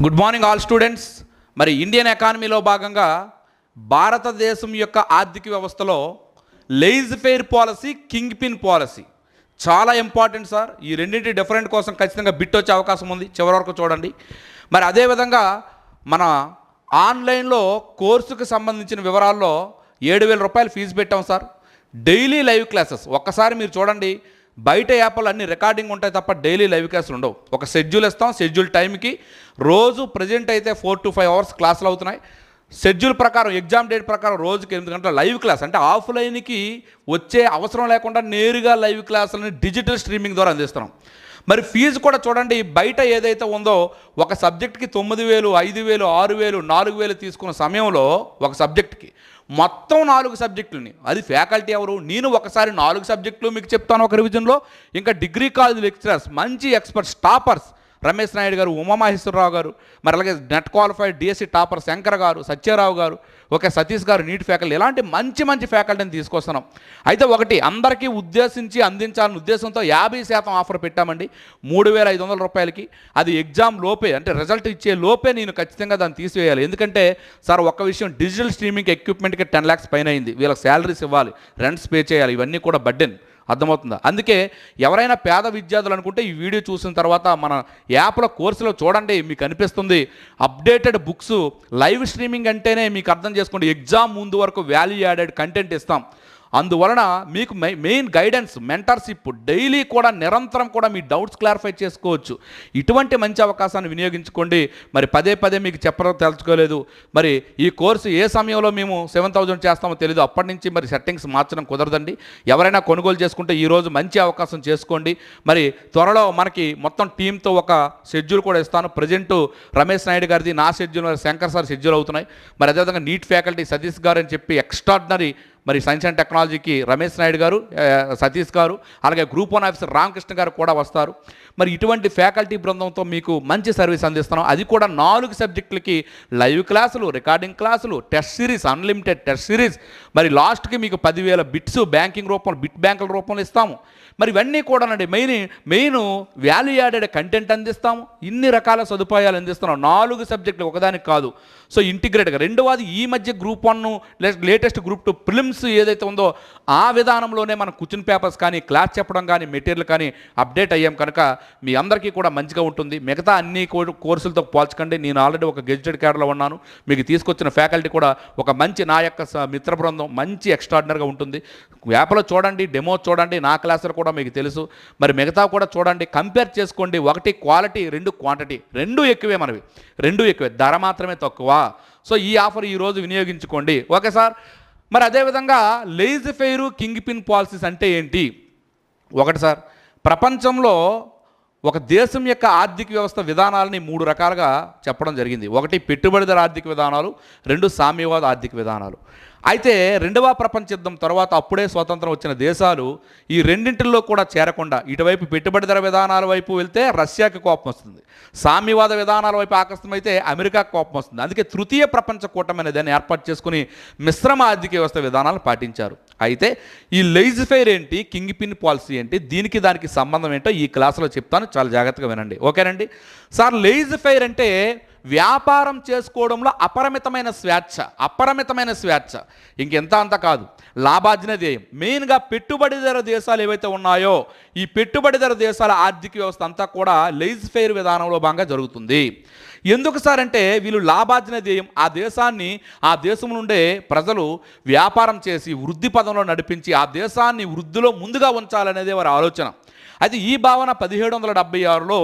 Good morning all students. మరి Indian ఎకానమీలో భాగంగా భారతదేశం యొక్క ఆర్థిక వ్యవస్థలో laissez faire policy, kingpin policy చాలా ఇంపార్టెంట్ సార్. ఈ రెండింటి డిఫరెంట్ కోసం ఖచ్చితంగా బిట్ వచ్చే అవకాశం ఉంది, చివరి వరకు చూడండి. మరి అదేవిధంగా మన ఆన్లైన్లో కోర్సుకు సంబంధించిన వివరాల్లో 7,000 రూపాయలు ఫీజు పెట్టాం సార్. డైలీ లైవ్ క్లాసెస్ ఒక్కసారి మీరు చూడండి. బయట యాప్లు అన్ని రికార్డింగ్ ఉంటాయి తప్ప డైలీ లైవ్ క్లాసులు ఉండవు. ఒక షెడ్యూల్ ఇస్తాం, షెడ్యూల్ టైంకి రోజు ప్రజెంట్ అయితే 4 to 5 అవర్స్ క్లాసులు అవుతున్నాయి. షెడ్యూల్ ప్రకారం ఎగ్జామ్ డేట్ ప్రకారం రోజుకి 8 గంటల లైవ్ క్లాస్, అంటే ఆఫ్లైన్కి వచ్చే అవసరం లేకుండా నేరుగా లైవ్ క్లాసులని డిజిటల్ స్ట్రీమింగ్ ద్వారా అందిస్తున్నాం. మరి ఫీజు కూడా చూడండి, బయట ఏదైతే ఉందో ఒక సబ్జెక్ట్కి 9,000, 5,000, 6,000, 4,000 తీసుకున్న సమయంలో ఒక సబ్జెక్ట్కి మొత్తం 4 సబ్జెక్టులని, అది ఫ్యాకల్టీ ఎవరు, నేను ఒకసారి 4 సబ్జెక్టులు మీకు చెప్తాను ఒక రివిజన్లో. ఇంకా డిగ్రీ కాలేజ్ లెక్చరర్స్, మంచి ఎక్స్పర్ట్స్, టాపర్స్ రమేష్ నాయుడు గారు, ఉమామహేశ్వరరావు గారు, మరి అలాగే net qualified DSC topper Shankar గారు, సత్యరావు గారు, ఓకే సతీష్ గారు, నీట్ ఫ్యాకల్టీ, ఇలాంటి మంచి మంచి ఫ్యాకల్టీని తీసుకొస్తున్నాం. అయితే ఒకటి అందరికీ ఉద్దేశించి అందించాలనే ఉద్దేశంతో 50% ఆఫర్ పెట్టామండి 3,500 రూపాయలకి. అది ఎగ్జామ్ లోపే, అంటే రిజల్ట్ ఇచ్చే లోపే నేను ఖచ్చితంగా దాన్ని తీసివేయాలి. ఎందుకంటే సార్ ఒక్క విషయం, డిజిటల్ స్ట్రీమింగ్ ఎక్విప్మెంట్కి 10 lakhs పైన అయింది. వీళ్ళకి శాలరీస్ ఇవ్వాలి, రెంట్స్ పే చేయాలి, ఇవన్నీ కూడా బర్డెన్. అర్థమవుతుందా? అందుకే ఎవరైనా పేద విద్యార్థులు అనుకుంటే ఈ వీడియో చూసిన తర్వాత మన యాప్లో కోర్సులో చూడండి, మీకు అనిపిస్తుంది అప్డేటెడ్ బుక్స్, లైవ్ స్ట్రీమింగ్ అంటేనే మీకు అర్థం చేసుకోండి, ఎగ్జామ్ ముందు వరకు వాల్యూ యాడెడ్ కంటెంట్ ఇస్తాం. అందువలన మీకు మెయిన్ గైడెన్స్, మెంటర్షిప్, డైలీ కూడా నిరంతరం కూడా మీ డౌట్స్ క్లారిఫై చేసుకోవచ్చు. ఇటువంటి మంచి అవకాశాన్ని వినియోగించుకోండి. మరి పదే పదే మీకు తెలుసుకోలేదు, మరి ఈ కోర్సు ఏ సమయంలో మేము 7,000 చేస్తామో తెలియదు, అప్పటి నుంచి మరి సెట్టింగ్స్ మార్చడం కుదరదండి. ఎవరైనా కొనుగోలు చేసుకుంటే ఈరోజు మంచి అవకాశం చేసుకోండి. మరి త్వరలో మనకి మొత్తం టీంతో ఒక షెడ్యూల్ కూడా ఇస్తాను. ప్రజెంట్ రమేష్ నాయుడు గారిది, నా షెడ్యూల్, శంకర్ సార్ షెడ్యూల్ అవుతున్నాయి. మరి అదేవిధంగా నీట్ ఫ్యాకల్టీ సతీష్ గారు అని చెప్పి ఎక్స్ట్రాడినరీ, మరి సైన్స్ అండ్ టెక్నాలజీకి రమేష్ నాయుడు గారు, సతీష్ గారు, అలాగే గ్రూప్ 1 ఆఫీసర్ రామకృష్ణ గారు కూడా వస్తారు. మరి ఇటువంటి ఫ్యాకల్టీ బృందంతో మీకు మంచి సర్వీస్ అందిస్తున్నాం. అది కూడా 4 సబ్జెక్టులకి లైవ్ క్లాసులు, రికార్డింగ్ క్లాసులు, test series, unlimited test series, మరి లాస్ట్కి మీకు 10,000 బిట్స్ బ్యాంకింగ్ రూపంలో, బిట్ బ్యాంకుల రూపంలో ఇస్తాము. మరి ఇవన్నీ కూడా మెయిన్ వాల్యూ యాడెడ్ కంటెంట్ అందిస్తాము. ఇన్ని రకాల సదుపాయాలు అందిస్తున్నాం. 4 సబ్జెక్టులు ఒకదానికి కాదు. సో ఇంటిగ్రేట్గా. రెండవది, ఈ మధ్య గ్రూప్ 1 లేటెస్ట్ గ్రూప్ 2 ప్రిలిమ్స్ ఏదైతే ఉందో ఆ విధానంలోనే మనం క్వశ్చన్ పేపర్స్ కానీ, క్లాస్ చెప్పడం కానీ, మెటీరియల్ కానీ అప్డేట్ అయ్యాం కనుక మీ అందరికీ కూడా మంచిగా ఉంటుంది. మిగతా అన్ని కోర్సులతో పోల్చకండి. నేను ఆల్రెడీ ఒక గెజిటెడ్ క్యాడర్లో ఉన్నాను. మీకు తీసుకొచ్చిన ఫ్యాకల్టీ కూడా ఒక మంచి, నా యొక్క మిత్ర బృందం మంచి ఎక్స్ట్రాడినరీగా ఉంటుంది. యాప్లో చూడండి, డెమో చూడండి, నా క్లాసులు కూడా మీకు తెలుసు. మరి మిగతా కూడా చూడండి, కంపేర్ చేసుకోండి. 1 క్వాలిటీ, 2 క్వాంటిటీ, 2 ఎక్కువే మనవి, 2 ఎక్కువే, ధర మాత్రమే తక్కువ. సో ఈ ఆఫర్ ఈరోజు వినియోగించుకోండి. Okay sir. మరి అదేవిధంగా లెయిజ్ ఫెయిర్, కింగ్ పిన్ పాలసీస్ అంటే ఏంటి? ఒకటి సార్, ప్రపంచంలో ఒక దేశం యొక్క ఆర్థిక వ్యవస్థ విధానాలని 3 రకాలుగా చెప్పడం జరిగింది. 1 పెట్టుబడిదారు ఆర్థిక విధానాలు, 2 సామ్యవాద ఆర్థిక విధానాలు. అయితే 2వ ప్రపంచ యుద్ధం తర్వాత అప్పుడే స్వాతంత్రం వచ్చిన దేశాలు ఈ రెండింటిల్లో కూడా చేరకుండా ఇటువైపు పెట్టుబడిదారు విధానాల వైపు వెళ్తే రష్యాకి కోపం వస్తుంది, సామ్యవాద విధానాల వైపు ఆకర్షితమైతే అమెరికాకు కోపం వస్తుంది. అందుకే తృతీయ ప్రపంచ కూటమి అనే దాన్ని ఏర్పాటు చేసుకుని మిశ్రమ ఆర్థిక వ్యవస్థ విధానాలు పాటించారు. అయితే ఈ లెయిజ్ ఫెయిర్ ఏంటి, కింగ్ పిన్ పాలసీ ఏంటి, దానికి సంబంధం ఏంటో ఈ క్లాసులో చెప్తాను, చాలా జాగ్రత్తగా వినండి. ఓకేనండి సార్. లెయిజ్ ఫెయిర్ అంటే వ్యాపారం చేసుకోవడంలో అపరిమితమైన స్వేచ్ఛ, ఇంకెంత అంత కాదు, లాభార్జన ధ్యేయం. మెయిన్గా పెట్టుబడిదారు దేశాలు ఏవైతే ఉన్నాయో ఈ పెట్టుబడిదారు దేశాల ఆర్థిక వ్యవస్థ అంతా కూడా లెయిజ్ ఫెయిర్ విధానంలో భాగంగా జరుగుతుంది. ఎందుకు సార్ అంటే వీళ్ళు లాభార్జన ధ్యేయం, ఆ దేశం నుండే ప్రజలు వ్యాపారం చేసి వృద్ధి పదంలో నడిపించి ఆ దేశాన్ని వృద్ధిలో ముందుగా ఉంచాలనేదే వారి ఆలోచన. అయితే ఈ భావన 1776లో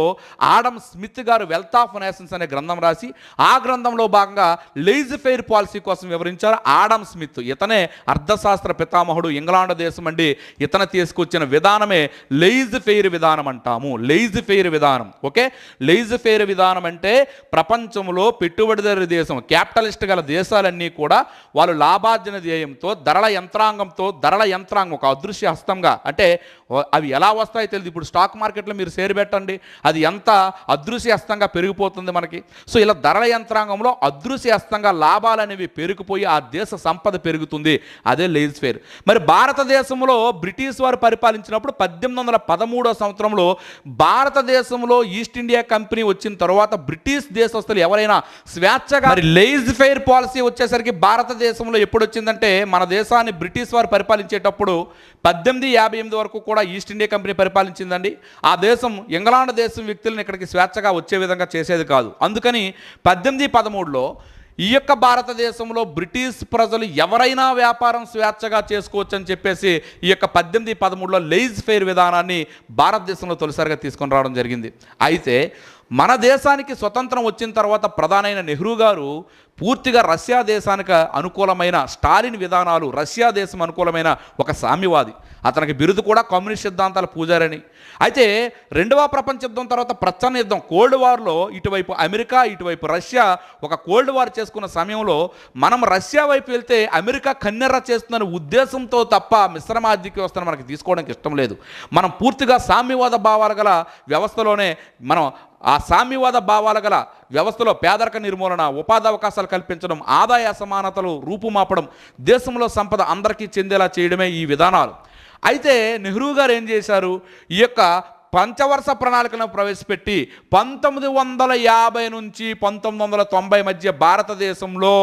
ఆడమ్ స్మిత్ గారు వెల్త్ ఆఫ్ నేషన్స్ అనే గ్రంథం రాసి ఆ గ్రంథంలో భాగంగా లెయిజ్ ఫెయిర్ పాలసీ కోసం వివరించారు ఆడమ్ స్మిత్. ఇతనే అర్థశాస్త్ర పితామహుడు, ఇంగ్లాండ్ దేశం అండి. ఇతను తీసుకొచ్చిన విధానమే లెయిజ్ ఫెయిర్ విధానం అంటాము. లెయిజ్ ఫెయిర్ విధానం. ఓకే, లెయిజ్ ఫెయిర్ విధానం అంటే ప్రపంచంలో పెట్టుబడిదారు దేశం, క్యాపిటలిస్ట్ గల దేశాలన్నీ కూడా వాళ్ళు లాభార్జన ధ్యేయంతో ధరల యంత్రాంగం ఒక అదృశ్య హస్తంగా, అంటే అవి ఎలా వస్తాయో తెలియదు. ఇప్పుడు స్టాక్ మార్కెట్లో మీరు షేర్ పెట్టండి, అది ఎంత అదృశ్యస్తంగా పెరిగిపోతుంది మనకి. సో ఇలా ధరల యంత్రాంగంలో అదృశ్యస్తంగా లాభాలు అనేవి పెరిగిపోయి ఆ దేశ సంపద పెరుగుతుంది. అదే లేజ్ ఫెయిర్. మరి భారతదేశంలో బ్రిటిష్ వారు పరిపాలించినప్పుడు 1813 సంవత్సరంలో భారతదేశంలో ఈస్ట్ ఇండియా కంపెనీ వచ్చిన తర్వాత బ్రిటిష్ దేశస్తులు ఎవరైనా స్వేచ్ఛగా మరి లేజ్ ఫెయిర్ పాలసీ వచ్చేసరికి భారతదేశంలో ఎప్పుడు వచ్చిందంటే, మన దేశాన్ని బ్రిటిష్ వారు పరిపాలించేటప్పుడు 1858 వరకు కూడా ఈస్ట్ ఇండియా కంపెనీ పరిపాలించిందండి. ఆ దేశం ఇంగ్లాండ్ దేశం వ్యక్తులను ఇక్కడికి స్వేచ్ఛగా వచ్చే విధంగా చేసేది కాదు. అందుకని 1813లో ఈ యొక్క భారతదేశంలో బ్రిటిష్ ప్రజలు ఎవరైనా వ్యాపారం స్వేచ్ఛగా చేసుకోవచ్చు అని చెప్పేసి ఈ యొక్క 1813లో లేజ్ ఫెయిర్ విధానాన్ని భారతదేశంలో తొలిసారిగా తీసుకొని రావడం జరిగింది. అయితే మన దేశానికి స్వతంత్రం వచ్చిన తర్వాత ప్రధానమైన నెహ్రూ గారు పూర్తిగా రష్యా దేశానికి అనుకూలమైన స్టాలిన్ విధానాలు, రష్యా దేశం అనుకూలమైన ఒక సామ్యవాది. అతనికి బిరుదు కూడా కమ్యూనిస్ట్ సిద్ధాంతాల పూజారని. అయితే రెండవ ప్రపంచ యుద్ధం తర్వాత ప్రచ్ఛన్న యుద్ధం, కోల్డ్ వార్లో ఇటువైపు అమెరికా ఇటువైపు రష్యా ఒక కోల్డ్ వార్ చేసుకున్న సమయంలో మనం రష్యా వైపు వెళ్తే అమెరికా కన్నెర్ర చేస్తుందనే ఉద్దేశంతో తప్ప మిశ్రమ ఆర్థిక వ్యవస్థను మనకి తీసుకోవడానికి ఇష్టం లేదు. మనం పూర్తిగా సామ్యవాద భావాలు గల వ్యవస్థలోనే మనం ఆ సామ్యవాద భావాలు గల వ్యవస్థలో పేదరిక నిర్మూలన, ఉపాధి అవకాశాలు కల్పించడం, ఆదాయ అసమానతలు రూపుమాపడం, దేశంలో సంపద అందరికీ చెందేలా చేయడమే ఈ విధానాలు. అయితే నెహ్రూ గారు ఏం చేశారు, ఈ యొక్క పంచవర్ష ప్రణాళికను ప్రవేశపెట్టి 1950 నుంచి 1990 మధ్య భారతదేశంలో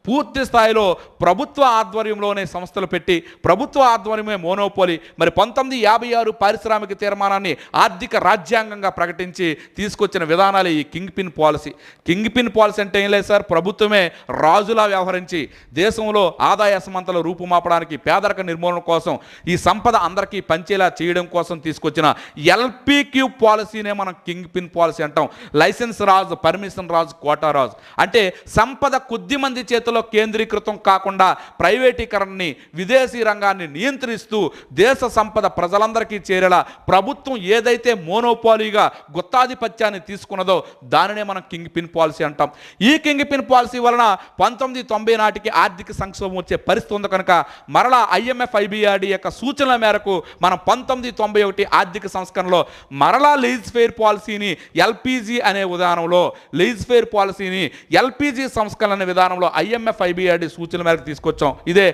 పూర్తి స్థాయిలో ప్రభుత్వ ఆధ్వర్యంలోనే సంస్థలు పెట్టి ప్రభుత్వ ఆధ్వర్యమే మోనోపోలి మరి 1956 పారిశ్రామిక తీర్మానాన్ని ఆర్థిక రాజ్యాంగంగా ప్రకటించి తీసుకొచ్చిన విధానాలు ఈ king pin policy. Kingpin policy అంటే ఏం లేదు సార్, ప్రభుత్వమే రాజులా వ్యవహరించి దేశంలో ఆదాయ అసమానతలు రూపుమాపడానికి, పేదరిక నిర్మూలన కోసం, ఈ సంపద అందరికీ పంచేలా చేయడం కోసం తీసుకొచ్చిన ఎల్పిక్యూ పాలసీనే మనం కింగ్ పిన్ పాలసీ అంటాం. License raj, permission raj, quota raj. అంటే సంపద కొద్ది మంది చేతుల్లో కేంద్రీకృతం కాకుండా ప్రైవేటీకరణని, విదేశీ రంగాన్ని నియంత్రిస్తూ దేశ సంపద ప్రజలందరికీ చేరేలా ప్రభుత్వం ఏదైతే మోనోపాలీగా గుత్తాధిపత్యాన్ని తీసుకున్నదో దానినే మనం కింగ్ పిన్ పాలసీ అంటాం. ఈ కింగ్ పిన్ పాలసీ వలన 1990 నాటికి ఆర్థిక సంక్షోభం వచ్చే పరిస్థితి ఉంది కనుక మరలా IMF IBRD యొక్క సూచనల మేరకు మనం 1991 ఆర్థిక సంస్కరణలో మరలా లీజ్ ఫెయిర్ పాలసీని LPG అనే విధానంలో, లీజ్ ఫెయిర్ పాలసీని LPG సంస్కరణ అనే విధానంలో IMF IBRD సూచనల మేరకు తీసుకొచ్చాం. ఇదే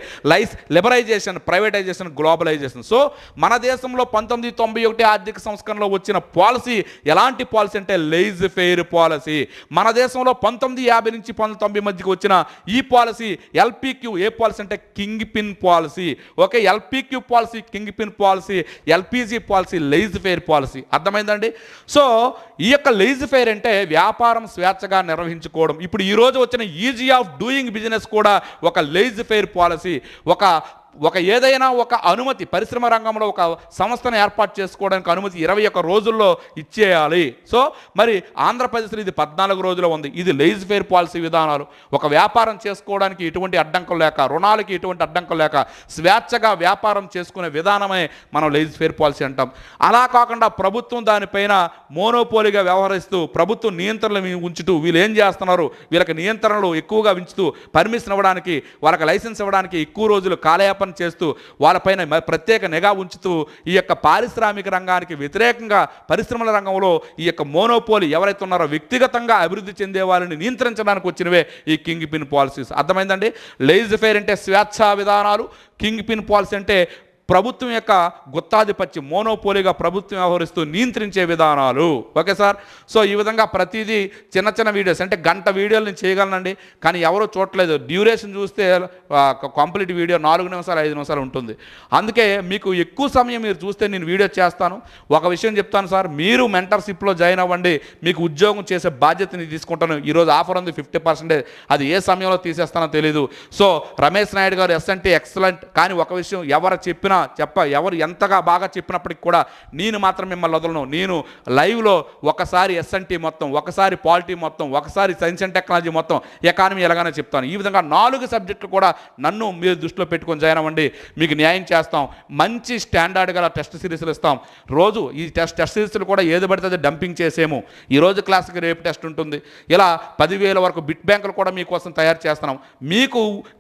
లిబరైజేషన్, ప్రైవేటైజేషన్, గ్లోబలైజేషన్. సో మన దేశంలో 1991 ఆర్థిక సంస్కరణలో వచ్చిన పాలసీ ఎలాంటి పాలసీ అంటే లీజ్ ఫెయిర్ పాలసీ. మన దేశంలో 1950 నుంచి 1990 మధ్యకి వచ్చిన ఈ పాలసీ LPQ. ఏ పాలసీ అంటే king pin policy. Okay, LPQ policy, kingpin policy, LPG policy, lease fair policy. అర్థమైందండి? సో ఈ యొక్క లీజ్ ఫెయిర్ అంటే వ్యాపారం స్వేచ్ఛగా నిర్వహించుకోవడం. ఇప్పుడు ఈ రోజు వచ్చిన ఈజీ ఆఫ్ డూయింగ్ బిజినెస్ కూడా ఒక లీజ్ ఫెయిర్ పాలసీ. ఒక ఏదైనా ఒక అనుమతి, పరిశ్రమ రంగంలో ఒక సంస్థను ఏర్పాటు చేసుకోవడానికి అనుమతి 21 రోజుల్లో ఇచ్చేయాలి. సో మరి ఆంధ్రప్రదేశ్లో ఇది 14 రోజులు ఉంది. ఇది లీజ్ ఫెయిర్ పాలసీ విధానాలు. ఒక వ్యాపారం చేసుకోవడానికి ఎటువంటి అడ్డంకులు లేక, రుణాలకి ఎటువంటి అడ్డంకులు లేక స్వేచ్ఛగా వ్యాపారం చేసుకునే విధానమే మనం లీజ్ ఫెయిర్ పాలసీ అంటాం. అలా కాకుండా ప్రభుత్వం దానిపైన మోనోపోలీగా వ్యవహరిస్తూ ప్రభుత్వం నియంత్రణలు ఉంచుతూ వీళ్ళు ఏం చేస్తున్నారు, వీళ్ళకి నియంత్రణలు ఎక్కువగా ఉంచుతూ పర్మిషన్ ఇవ్వడానికి, వాళ్ళకి లైసెన్స్ ఇవ్వడానికి ఎక్కువ రోజులు కాలయాపన చేస్తూ వాళ్ళపైన ప్రత్యేక నిఘా ఉంచుతూ ఈ యొక్క పారిశ్రామిక రంగానికి వ్యతిరేకంగా పరిశ్రమల రంగంలో ఈ యొక్క మోనోపోలీ ఎవరైతే ఉన్నారో వ్యక్తిగతంగా అభివృద్ధి చెందే వాళ్ళని నియంత్రించడానికి వచ్చినవే ఈ కింగ్ పిన్ పాలసీస్. అర్థమైందండి? లీజ్ ఫెయిర్ అంటే స్వేచ్ఛా విధానాలు, కింగ్ పిన్ పాలసీ అంటే ప్రభుత్వం యొక్క గుత్తాధిపత్యం, మోనోపోలీగా ప్రభుత్వం వ్యవహరిస్తూ నియంత్రించే విధానాలు. Okay sir. సో ఈ విధంగా ప్రతిదీ చిన్న చిన్న వీడియోస్ అంటే గంట వీడియోలు నేను చేయగలనండి, కానీ ఎవరో చూడలేదు. డ్యూరేషన్ చూస్తే కంప్లీట్ వీడియో 4 నిమిషాలు 5 నిమిషాలు ఉంటుంది. అందుకే మీకు ఎక్కువ సమయం మీరు చూస్తే నేను వీడియో చేస్తాను. ఒక విషయం చెప్తాను సార్, మీరు మెంటర్షిప్లో జాయిన్ అవ్వండి, మీకు ఉద్యోగం చేసే బాధ్యతని తీసుకుంటాను. ఈరోజు ఆఫర్ ఉంది 50%. అది ఏ సమయంలో తీసేస్తానో తెలీదు. సో రమేష్ నాయుడు గారు S&T ఎక్సలెంట్. కానీ ఒక విషయం, ఎవరు చెప్పినా ఎవరు ఎంతగా బాగా చెప్పినప్పటికి కూడా నేను మాత్రం మిమ్మల్ని వదలను. నేను లైవ్లో ఒకసారి S&T మొత్తం, ఒకసారి పాలిటీ మొత్తం, ఒకసారి సైన్స్ అండ్ టెక్నాలజీ మొత్తం, ఎకానమీ ఎలాగనే చెప్తాను. ఈ విధంగా 4 సబ్జెక్టులు కూడా నన్ను మీరు దృష్టిలో పెట్టుకొని జాయిన్ అవ్వండి. మీకు న్యాయం చేస్తాం. మంచి స్టాండర్డ్ గల టెస్ట్ సిరీస్లు ఇస్తాం. రోజు ఈ టెస్ట్ సిరీస్లు కూడా ఏది పడితే అది డంపింగ్ చేసేము. ఈరోజు క్లాస్కి రేపు టెస్ట్ ఉంటుంది. ఇలా 10,000 వరకు బిట్ బ్యాంకులు కూడా మీకోసం తయారు చేస్తున్నాం.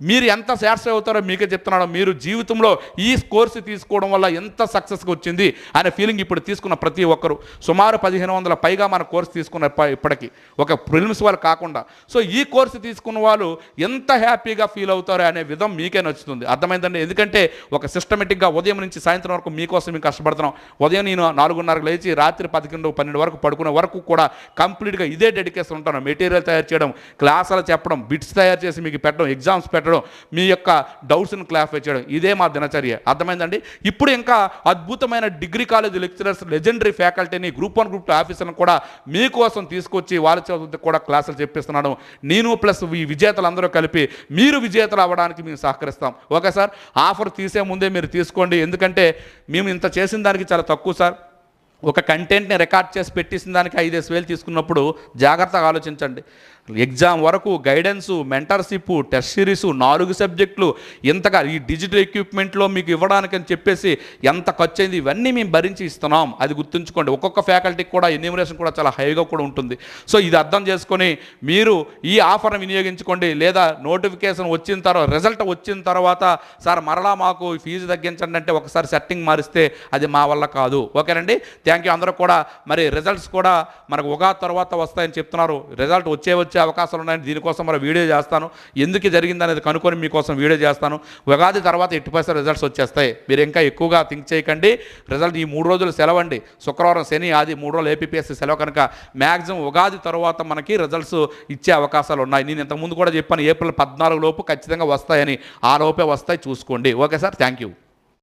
మీరు ఎంత సాటిస్ఫై అవుతారో మీకే చెప్తున్నాడు. మీరు జీవితంలో ఈ స్కోర్ కోర్సు తీసుకోవడం వల్ల ఎంత సక్సెస్గా వచ్చింది అనే ఫీలింగ్ ఇప్పుడు తీసుకున్న ప్రతి ఒక్కరు. సుమారు 1500 పైగా మన కోర్సు తీసుకున్న ఇప్పటికీ, ఒక ప్రిలిమ్స్ వాళ్ళు కాకుండా. సో ఈ కోర్సు తీసుకున్న వాళ్ళు ఎంత హ్యాపీగా ఫీల్ అవుతారో అనే విధం మీకే నచ్చుతుంది. అర్థమైందండి? ఎందుకంటే ఒక సిస్టమేటిక్గా ఉదయం నుంచి సాయంత్రం వరకు మీకోసం మేము కష్టపడుతున్నాం. ఉదయం నేను 4:30కు లేచి రాత్రి 11, 12 వరకు పడుకునే వరకు కూడా కంప్లీట్గా ఇదే డెడికేషన్ ఉంటాను. మెటీరియల్ తయారు చేయడం, క్లాసులు చెప్పడం, బిట్స్ తయారు చేసి మీకు పెట్టడం, ఎగ్జామ్స్ పెట్టడం, మీ యొక్క డౌట్స్ని క్లారిఫై చేయడం, ఇదే మా దినచర్య. అర్థమైందండి? ఇప్పుడు ఇంకా అద్భుతమైన డిగ్రీ కాలేజ్ లెక్చరర్స్, లెజెండరీ ఫ్యాకల్టీని, గ్రూప్ 1, గ్రూప్ 2 ఆఫీసర్లను కూడా మీకోసం తీసుకొచ్చి వాళ్ళ చదువుతూ కూడా క్లాసులు చెప్పిస్తున్నాను. నేను ప్లస్ ఈ విజేతలందరూ కలిపి మీరు విజేతలు అవ్వడానికి మేము సహకరిస్తాం. Okay sir? ఆఫర్ తీసే ముందే మీరు తీసుకోండి. ఎందుకంటే మేము ఇంత చేసిన దానికి చాలా తక్కువ సార్. ఒక కంటెంట్ని రికార్డ్ చేసి పెట్టేసిన దానికి 5,000 తీసుకున్నప్పుడు జాగ్రత్తగా ఆలోచించండి. ఎగ్జామ్ వరకు గైడెన్సు, మెంటర్షిప్, టెస్ట్ సిరీసు, 4 సబ్జెక్టులు, ఇంతగా ఈ డిజిటల్ ఎక్విప్మెంట్లో మీకు ఇవ్వడానికి అని చెప్పేసి ఎంత ఖర్చు అయింది, ఇవన్నీ మేము భరించి ఇస్తున్నాం. అది గుర్తుంచుకోండి. ఒక్కొక్క ఫ్యాకల్టీకి కూడా ఎన్యూమరేషన్ కూడా చాలా హైగా కూడా ఉంటుంది. సో ఇది అర్థం చేసుకొని మీరు ఈ ఆఫర్ని వినియోగించుకోండి. లేదా నోటిఫికేషన్ వచ్చిన తర్వాత, రిజల్ట్ వచ్చిన తర్వాత సార్ మరలా మాకు ఫీజు తగ్గించండి అంటే ఒకసారి సెట్టింగ్ మారిస్తే అది మా వల్ల కాదు. ఓకేనండి? Thank you. అందరూ కూడా మరి రిజల్ట్స్ కూడా మనకు ఉగాది తర్వాత వస్తాయని చెప్తున్నారు. రిజల్ట్ వచ్చే అవకాశాలు ఉన్నాయని దీనికోసం మరి వీడియో చేస్తాను. ఎందుకు జరిగింది అనేది కనుక్కొని మీకోసం వీడియో చేస్తాను. ఉగాది తర్వాత 80% రిజల్ట్స్ వచ్చేస్తాయి. మీరు ఇంకా ఎక్కువగా థింక్ చేయకండి. రిజల్ట్ ఈ 3 రోజులు సెలవండి. శుక్రవారం, శని, ఆది 3 రోజులు ఏపీఎస్సీ సెలవు కనుక మ్యాక్సిమం ఉగాది తర్వాత మనకి రిజల్ట్స్ ఇచ్చే అవకాశాలు ఉన్నాయి. నేను ఇంతకుముందు కూడా చెప్పాను, ఏప్రిల్ 14 లోపు ఖచ్చితంగా వస్తాయని. ఆ లోపే వస్తాయి, చూసుకోండి. Okay sir? Thank you.